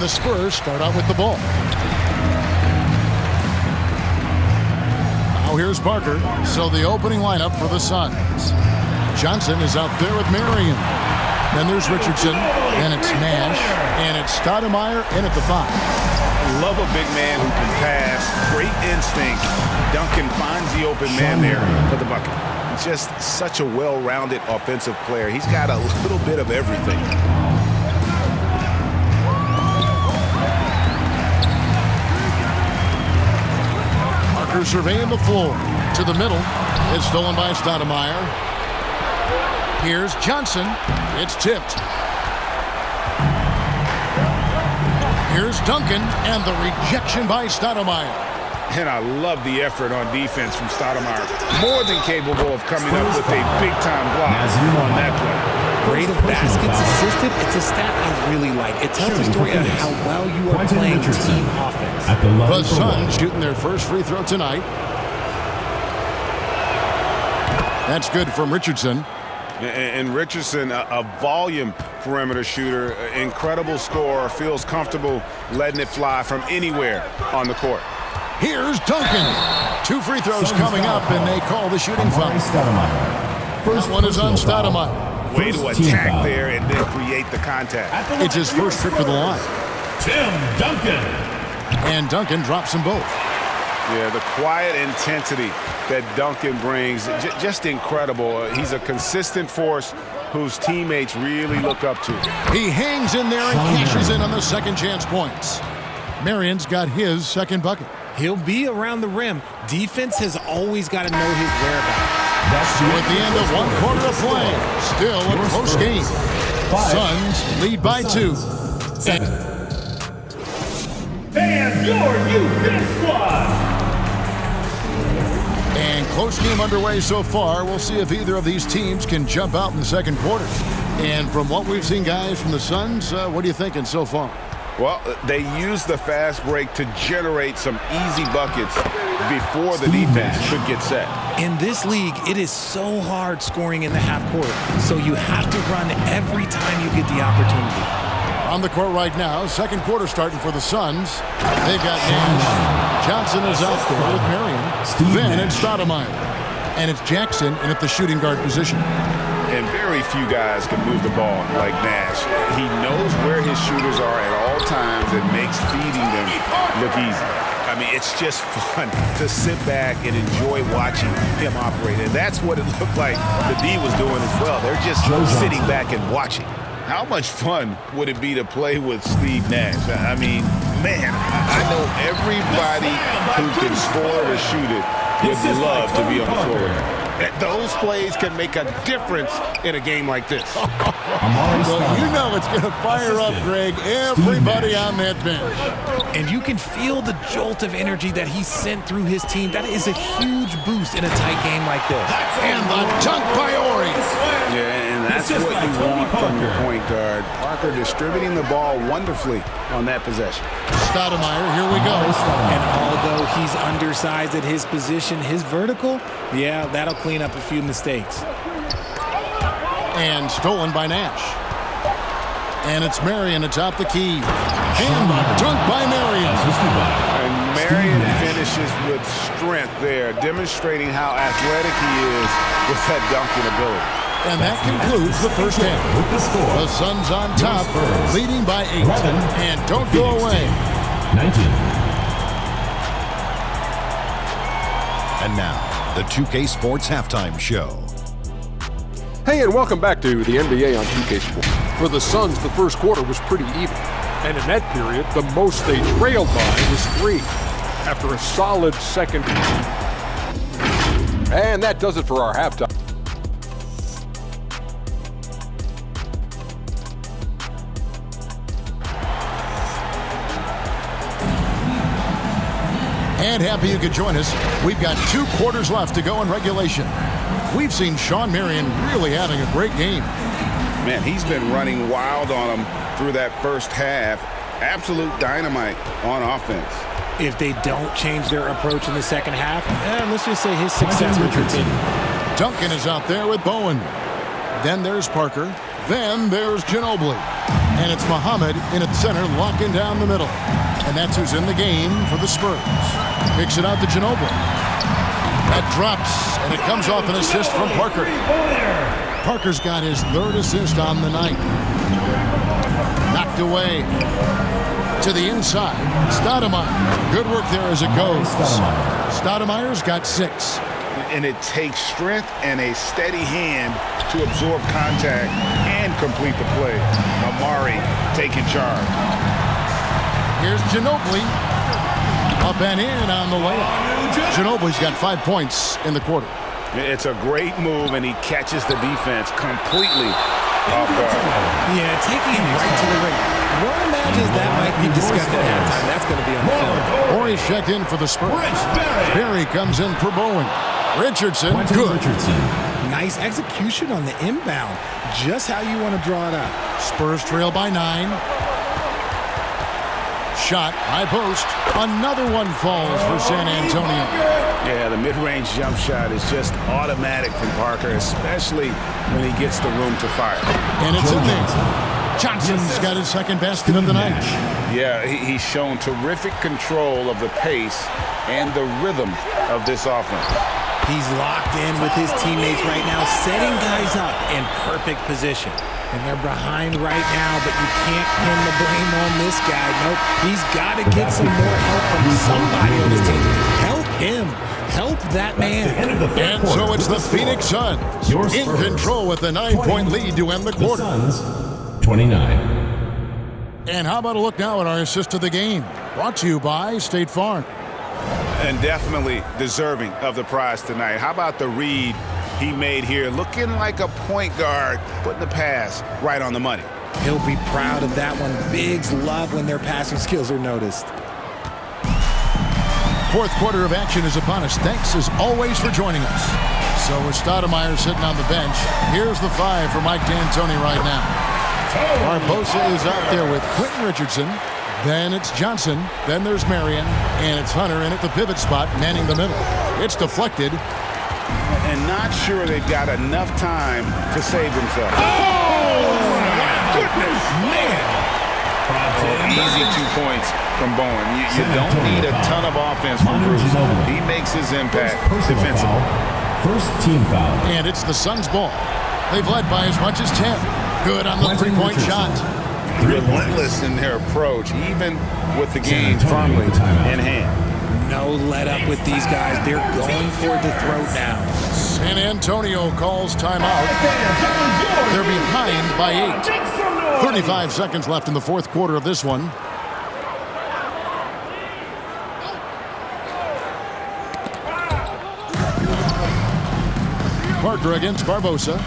And the Spurs start out with the ball. Now here's Parker. So the opening lineup for the Suns. Johnson is out there with Marion. Then there's Richardson. And it's Nash. And it's Stoudemire in at the 5. Love a big man who can pass. Great instinct. Duncan finds the open man there for the bucket. Just such a well-rounded offensive player. He's got a little bit of everything. Parker surveying the floor. To the middle. It's stolen by Stoudemire. Here's Johnson. It's tipped. Here's Duncan, and the rejection by Stoudemire. And I love the effort on defense from Stoudemire. More than capable of coming up with a big-time block on that play. Rate of baskets assisted, it's a stat I really like. It tells a story of how well you are playing team offense. The Suns shooting their first free throw tonight. That's good from Richardson. And Richardson, a volume perimeter shooter, incredible scorer, feels comfortable letting it fly from anywhere on the court. Here's Duncan. 2 free throws coming up, and they call the shooting foul. First one is on Stoudemire. Way to attack there and then create the contact. It's his first trip to the line. Tim Duncan. And Duncan drops them both. Yeah, the quiet intensity that Duncan brings, just incredible. He's a consistent force whose teammates really look up to. He hangs in there and cashes in on the second chance points. Marion's got his second bucket. He'll be around the rim. Defense has always got to know his whereabouts. So at the end of 1 quarter of play, still a close game. Suns lead by 2. And your youth squad. And close game underway so far. We'll see if either of these teams can jump out in the second quarter. And from what we've seen, guys, from the Suns, what are you thinking so far? Well, they use the fast break to generate some easy buckets before the defense could get set. In this league, it is so hard scoring in the half court, so you have to run every time you get the opportunity. On the court right now, second quarter starting for the Suns. They've got Nash. Johnson is out there with Marion. Then it's Stoudemire. And it's Jackson in at the shooting guard position. And very few guys can move the ball like Nash. He knows where his shooters are at all times and makes feeding them look easy. I mean, it's just fun to sit back and enjoy watching him operate. And that's what it looked like the D was doing as well. They're just sitting back and watching. How much fun would it be to play with Steve Nash? I mean, man, I know everybody who can score or shoot it would love to be on the floor. Those plays can make a difference in a game like this. Well, you know it's going to fire up, Greg, everybody on that bench. And you can feel the jolt of energy that he sent through his team. That is a huge boost in a tight game like this. And the dunk by Ori. Yeah, and that's what you want from your point guard. Parker distributing the ball wonderfully on that possession. Stoudemire, here we go. And although he's undersized at his position, his vertical, yeah, that'll clean up a few mistakes. And stolen by Nash. And it's Marion atop the key. And the dunk by Marion. And Marion finishes with strength there, demonstrating how athletic he is with that dunking ability. And that concludes the first half. The Suns on top, leading by 8. And don't go away. 19. And now, the 2K Sports Halftime Show. Hey, and welcome back to the NBA on 2K Sports. For the Suns, the first quarter was pretty even. And in that period, the most they trailed by was 3. After a solid second. And that does it for our halftime. And happy you could join us. We've got 2 quarters left to go in regulation. We've seen Shawn Marion really having a great game. Man, he's been running wild on them through that first half. Absolute dynamite on offense. If they don't change their approach in the second half, let's just say his success will continue. Duncan is out there with Bowen. Then there's Parker. Then there's Ginobili. And it's Muhammad in at center, locking down the middle. And that's who's in the game for the Spurs. Kicks it out to Ginobili. That drops, and it comes off an assist from Parker. Parker's got his third assist on the night. Knocked away to the inside. Stoudemire. Good work there as it goes. Stoudemire's got 6. And it takes strength and a steady hand to absorb contact and complete the play. Amari taking charge. Here's Ginobili. Up and in on the layup. Ginobili's got 5 points in the quarter. It's a great move, and he catches the defense completely off guard. Yeah, taking him right to the ring. One imagines that might be discussed at halftime. That's going to be on the film. Morey's checked in for the Spurs. Barry comes in for Bowen. Richardson, good. Nice execution on the inbound. Just how you want to draw it up. Spurs trail by 9. Shot, high post. Another one falls for San Antonio. Yeah, the mid-range jump shot is just automatic from Parker, especially when he gets the room to fire. And it's in there. Johnson's got his second basket of the night. Yeah, he's shown terrific control of the pace and the rhythm of this offense. He's locked in with his teammates right now, setting guys up in perfect position. And they're behind right now, but you can't pin the blame on this guy. Nope, he's got to get some more help from somebody on his team. Help him. Help that man. And so it's the Phoenix Suns in control with a 9-point lead to end the quarter. The Suns, 29. And how about a look now at our assist of the game? Brought to you by State Farm. And definitely deserving of the prize tonight. How about the read he made here? Looking like a point guard, putting the pass right on the money. He'll be proud of that one. Bigs love when their passing skills are noticed. Fourth quarter of action is upon us. Thanks, as always, for joining us. So with Stoudemire sitting on the bench, here's the 5 for Mike D'Antoni right now. Barbosa is out there with Quentin Richardson. Then it's Johnson. Then there's Marion. And it's Hunter in at the pivot spot, manning the middle. It's deflected. And not sure they've got enough time to save themselves. Oh, my goodness, man. Easy 2 points from Bowen. You don't need a ton of offense from Bruce. He makes his impact defensively. First team foul. And it's the Suns' ball. They've led by as much as 10. Good on the three-point shot. Relentless in their approach, even with the game firmly in hand. No let up with these guys. They're going for the throat now. San Antonio calls timeout. They're behind by 8. 35 seconds left in the fourth quarter of this one. Parker against Barbosa.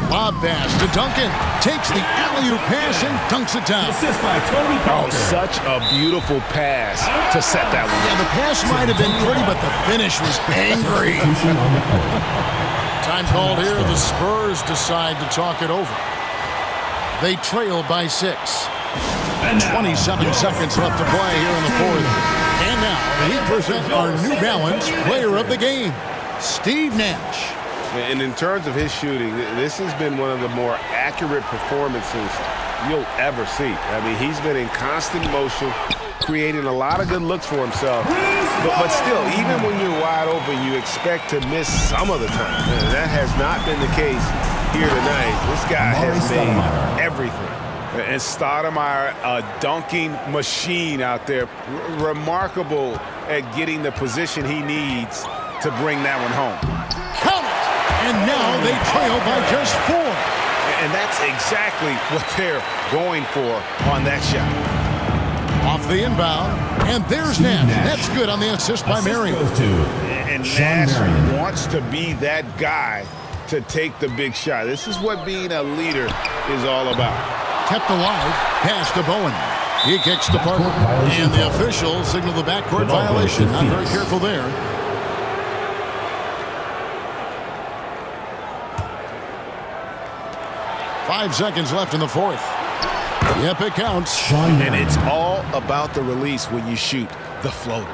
Lob pass to Duncan. Takes the alley-oop pass and dunks it down. Assist by Tony Parker. Oh, such a beautiful pass to set that one. Yeah, the pass might have been pretty, but the finish was angry. Time called here. The Spurs decide to talk it over. They trail by 6. 27 seconds left to play here in the fourth. And now we present our New Balance player of the game, Steve Nash. And in terms of his shooting, this has been one of the more accurate performances you'll ever see. I mean, he's been in constant motion, creating a lot of good looks for himself. But still, even when you're wide open, you expect to miss some of the time. And that has not been the case here tonight. This guy has made everything. And Stoudemire, a dunking machine out there. Remarkable at getting the position he needs to bring that one home. Count it! And now they trail by just 4. And that's exactly what they're going for on that shot. Off the inbound, and there's Nash. That's good on the assist by Marion. And Nash wants to be that guy to take the big shot. This is what being a leader is all about. Kept alive, pass to Bowen. He kicks to Parker, and the officials signal the backcourt violation. Not very careful there. Five seconds left in the fourth. Yep, it counts. And it's all about the release when you shoot the floater.